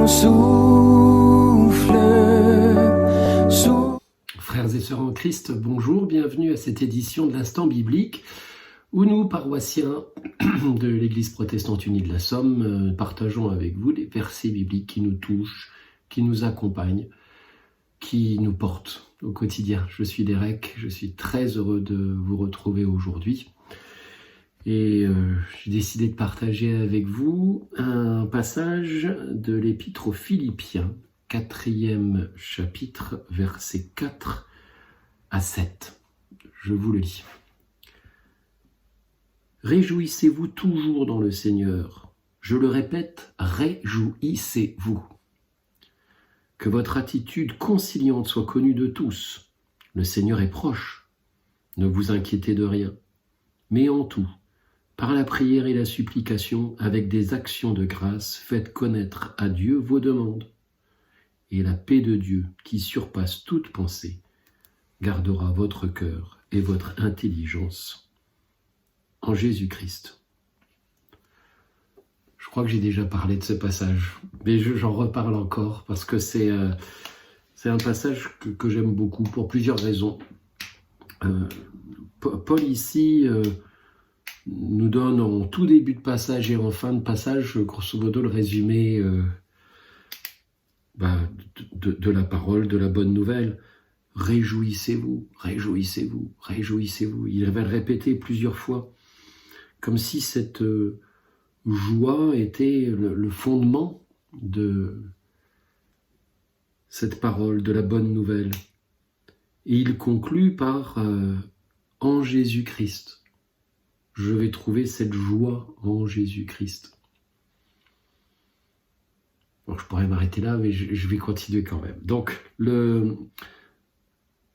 ton souffle. Frères et sœurs en Christ, bonjour, bienvenue à cette édition de l'Instant Biblique où nous, paroissiens de l'Église protestante unie de la Somme, partageons avec vous les versets bibliques qui nous touchent, qui nous accompagnent, qui nous portent au quotidien. Je suis Derek, je suis très heureux de vous retrouver aujourd'hui. Et j'ai décidé de partager avec vous un passage de l'Épître aux Philippiens, 4e chapitre, versets 4 à 7. Je vous le lis. Réjouissez-vous toujours dans le Seigneur. Je le répète, réjouissez-vous. Que votre attitude conciliante soit connue de tous. Le Seigneur est proche. Ne vous inquiétez de rien. Mais en tout, par la prière et la supplication, avec des actions de grâce, faites connaître à Dieu vos demandes. Et la paix de Dieu, qui surpasse toute pensée, gardera votre cœur et votre intelligence en Jésus-Christ. Je crois que j'ai déjà parlé de ce passage, mais j'en reparle encore parce que c'est un passage que j'aime beaucoup pour plusieurs raisons. Paul ici nous donne en tout début de passage et en fin de passage, grosso modo, le résumé de la parole, de la bonne nouvelle. Réjouissez-vous, réjouissez-vous, réjouissez-vous. Il va le répéter plusieurs fois, comme si cette joie était le fondement de cette parole, de la bonne nouvelle. Et il conclut par « En Jésus-Christ ». Je vais trouver cette joie en Jésus-Christ. Bon, je pourrais m'arrêter là, mais je vais continuer quand même. Donc,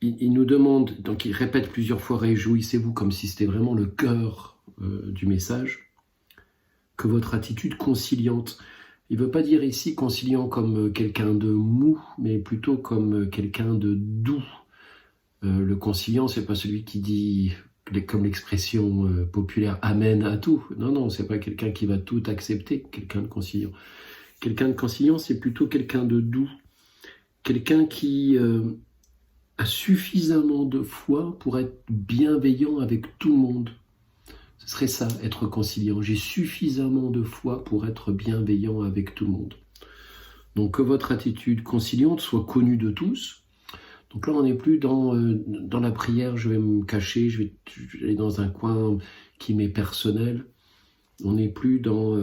il nous demande, donc il répète plusieurs fois « Réjouissez-vous » comme si c'était vraiment le cœur du message, que votre attitude conciliante. Il ne veut pas dire ici conciliant comme quelqu'un de mou, mais plutôt comme quelqu'un de doux. Le conciliant, c'est pas celui qui dit, comme l'expression populaire, amen à tout. Non, c'est pas quelqu'un qui va tout accepter, quelqu'un de conciliant. Quelqu'un de conciliant, c'est plutôt quelqu'un de doux, quelqu'un qui a suffisamment de foi pour être bienveillant avec tout le monde. Ce serait ça, être conciliant. J'ai suffisamment de foi pour être bienveillant avec tout le monde. Donc que votre attitude conciliante soit connue de tous. Donc là, on n'est plus dans la prière, je vais me cacher, je vais aller dans un coin qui m'est personnel. On n'est plus dans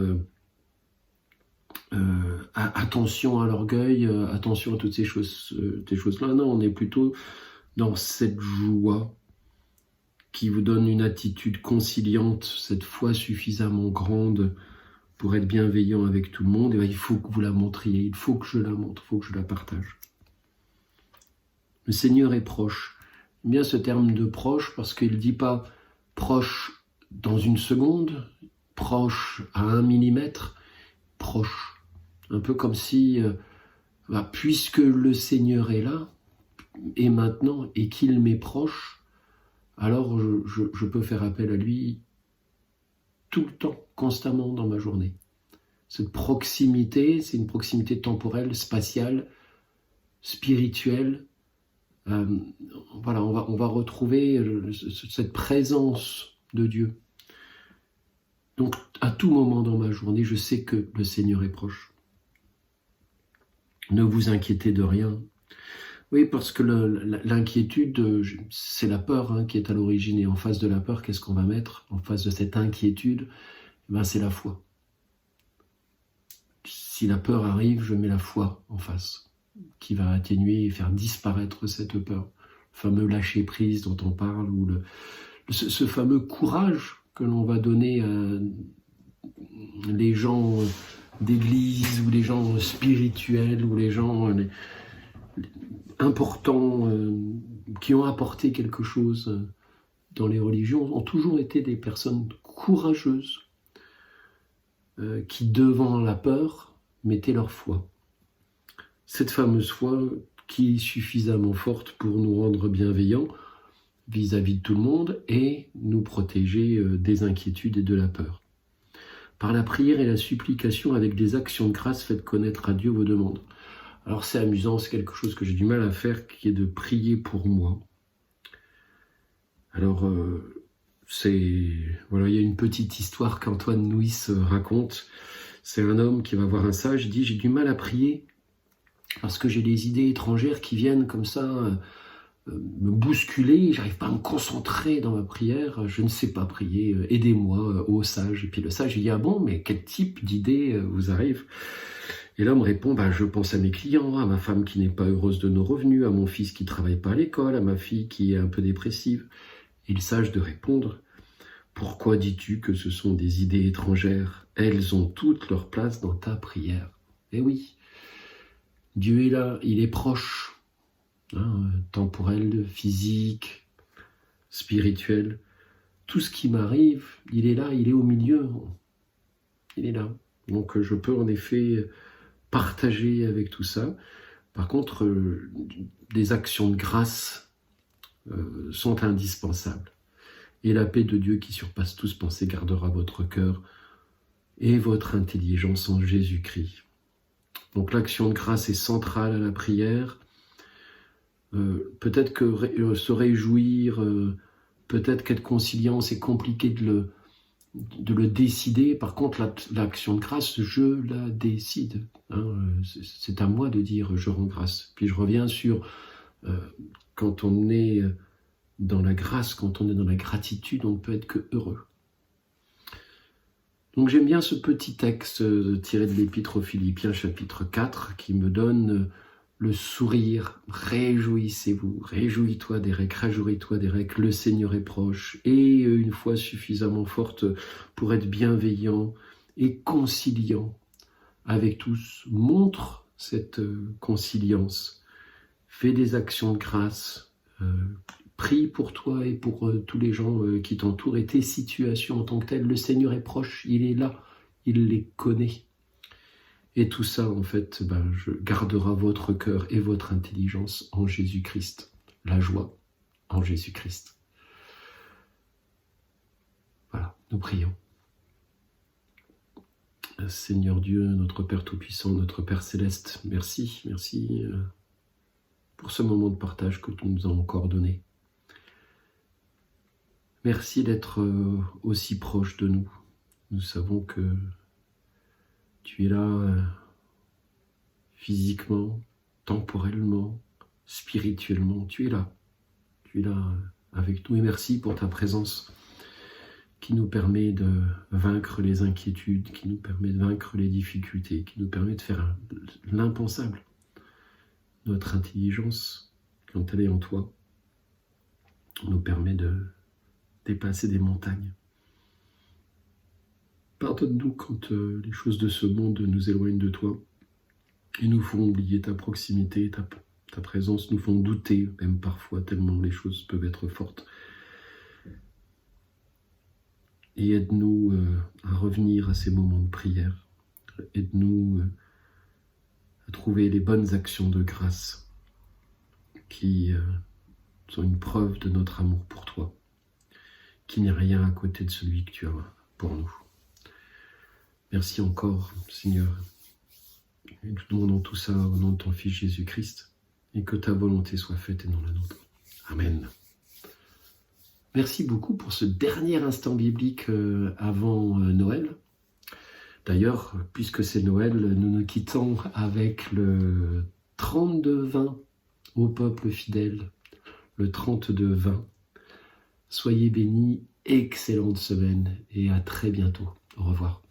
attention à l'orgueil, attention à toutes ces choses-là. Non, on est plutôt dans cette joie qui vous donne une attitude conciliante, cette foi suffisamment grande pour être bienveillant avec tout le monde. Et bien, il faut que vous la montriez, il faut que je la montre, il faut que je la partage. Le Seigneur est proche. J'aime bien ce terme de proche parce qu'il ne dit pas proche dans une seconde, proche à 1 millimètre, proche. Un peu comme si, puisque le Seigneur est là, et maintenant, et qu'il m'est proche, alors je peux faire appel à lui tout le temps, constamment dans ma journée. Cette proximité, c'est une proximité temporelle, spatiale, spirituelle. On va retrouver cette présence de Dieu. Donc, à tout moment dans ma journée, je sais que le Seigneur est proche. Ne vous inquiétez de rien. Oui, parce que l'inquiétude, c'est la peur qui est à l'origine. Et en face de la peur, qu'est-ce qu'on va mettre? En face de cette inquiétude, c'est la foi. Si la peur arrive, je mets la foi en face, qui va atténuer et faire disparaître cette peur. Le fameux lâcher-prise dont on parle, ou ce fameux courage que l'on va donner à les gens d'église, ou les gens spirituels, ou les gens importants qui ont apporté quelque chose dans les religions, ont toujours été des personnes courageuses qui, devant la peur, mettaient leur foi. Cette fameuse foi qui est suffisamment forte pour nous rendre bienveillants vis-à-vis de tout le monde et nous protéger des inquiétudes et de la peur. par la prière et la supplication avec des actions de grâce, faites connaître à Dieu vos demandes. Alors c'est amusant, c'est quelque chose que j'ai du mal à faire, qui est de prier pour moi. Alors, voilà, il y a une petite histoire qu'Antoine Nuis raconte. C'est un homme qui va voir un sage, il dit « J'ai du mal à prier parce que j'ai des idées étrangères qui viennent comme ça me bousculer, j'arrive pas à me concentrer dans ma prière, je ne sais pas prier, aidez-moi, ô sage. » Et puis le sage il dit « Ah bon, mais quel type d'idées vous arrive ?» Et l'homme répond « Je pense à mes clients, à ma femme qui n'est pas heureuse de nos revenus, à mon fils qui travaille pas à l'école, à ma fille qui est un peu dépressive. » Et le sage de répondre « Pourquoi dis-tu que ce sont des idées étrangères? Elles ont toute leur place dans ta prière. » Eh oui, Dieu est là, il est proche, temporel, physique, spirituel. Tout ce qui m'arrive, il est là, il est au milieu. Il est là. Donc je peux en effet partager avec tout ça. Par contre, des actions de grâce sont indispensables. Et la paix de Dieu qui surpasse toute pensée gardera votre cœur et votre intelligence en Jésus-Christ. Donc l'action de grâce est centrale à la prière. Peut-être que se réjouir, peut-être qu'être conciliant, c'est compliqué de le décider. Par contre, l'action de grâce, je la décide. C'est à moi de dire je rends grâce. Puis je reviens sur quand on est dans la grâce, quand on est dans la gratitude, on ne peut être que heureux. Donc j'aime bien ce petit texte tiré de l'Épître aux Philippiens, chapitre 4, qui me donne le sourire. Réjouissez-vous, réjouis-toi Derek, le Seigneur est proche. Et une foi suffisamment forte pour être bienveillant et conciliant avec tous. Montre cette conciliance. Fais des actions de grâce. Prie pour toi et pour tous les gens qui t'entourent et tes situations en tant que telles. Le Seigneur est proche, il est là, il les connaît. Et tout ça, en fait, gardera votre cœur et votre intelligence en Jésus-Christ. La joie en Jésus-Christ. Voilà, nous prions. Seigneur Dieu, notre Père Tout-Puissant, notre Père Céleste, merci pour ce moment de partage que tu nous as encore donné. Merci d'être aussi proche de nous. Nous savons que tu es là physiquement, temporellement, spirituellement. Tu es là avec nous. Et merci pour ta présence qui nous permet de vaincre les inquiétudes, qui nous permet de vaincre les difficultés, qui nous permet de faire l'impensable. Notre intelligence, quand elle est en toi, nous permet de dépasser des montagnes. Pardonne-nous quand les choses de ce monde nous éloignent de toi et nous font oublier ta proximité, ta présence, nous font douter même parfois tellement les choses peuvent être fortes. Et aide-nous à revenir à ces moments de prière. Aide-nous à trouver les bonnes actions de grâce qui sont une preuve de notre amour pour toi, qui n'est rien à côté de celui que tu as pour nous. Merci encore, Seigneur. Et nous demandons tout ça au nom de ton Fils Jésus-Christ, et que ta volonté soit faite et non la nôtre. Amen. Merci beaucoup pour ce dernier instant biblique avant Noël. D'ailleurs, puisque c'est Noël, nous nous quittons avec le 32-20 au peuple fidèle. Le 32-20. Soyez bénis, excellente semaine et à très bientôt. Au revoir.